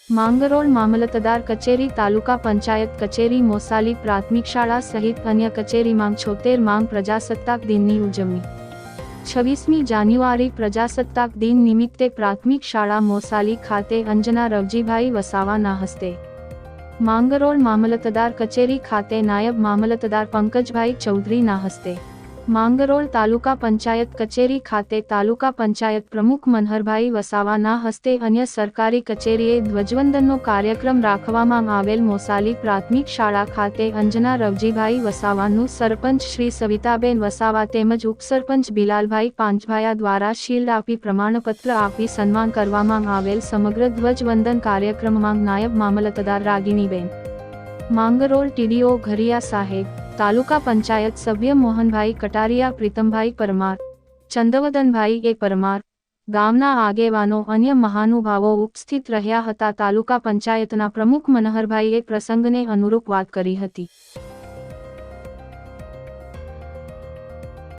માંગરોળ મામલતદાર કચેરી, તાલુકા પંચાયત કચેરી, મોસાલી પ્રાથમિક શાળા સહિત અન્ય કચેરીમાં 76 પ્રજાસત્તાક દિનની ઉજવણી। 26મી જાન્યુઆરી પ્રજાસત્તાક દિન નિમિત્તે પ્રાથમિક શાળા મોસાલી ખાતે અંજના રવજીભાઈ વસાવાના હસ્તે, માંગરોળ મામલતદાર કચેરી ખાતે નાયબ મામલતદાર પંકજભાઈ ચૌધરીના હસ્તે, માંગરોળ તાલુકા પંચાયત કચેરી ખાતે તાલુકા પંચાયત પ્રમુખ મનહરભાઈ વસાવાના હસ્તે અન્ય સરકારી કચેરીએ ધ્વજવંદનનો કાર્યક્રમ રાખવામાં આવેલ। મોસાલી પ્રાથમિક શાળા ખાતે અંજના રવજીભાઈ વસાવાનું સરપંચ શ્રી સવિતાબેન વસાવા તેમજ ઉપસરપંચ બિલાલભાઈ પાંચભાયા દ્વારા શિલ્ડ આપી પ્રમાણપત્ર આપી સન્માન કરવામાં આવેલ। સમગ્ર ધ્વજવંદન કાર્યક્રમમાં નાયબ મામલતદાર રાગિણીબેન, માંગરોળ ટીડીઓ ઘરિયા સાહેબ, તાલુકા પંચાયત સભ્ય મોહનભાઈ કટારિયા, પ્રીતમભાઈ પરમાર, ચંદવદનભાઈ એ પરમાર, ગામના આગેવાનો અન્ય મહાનુભાવો ઉપસ્થિત રહ્યા હતા। તાલુકા પંચાયતના પ્રમુખ મનહરભાઈએ પ્રસંગને અનુરૂપ વાત કરી હતી।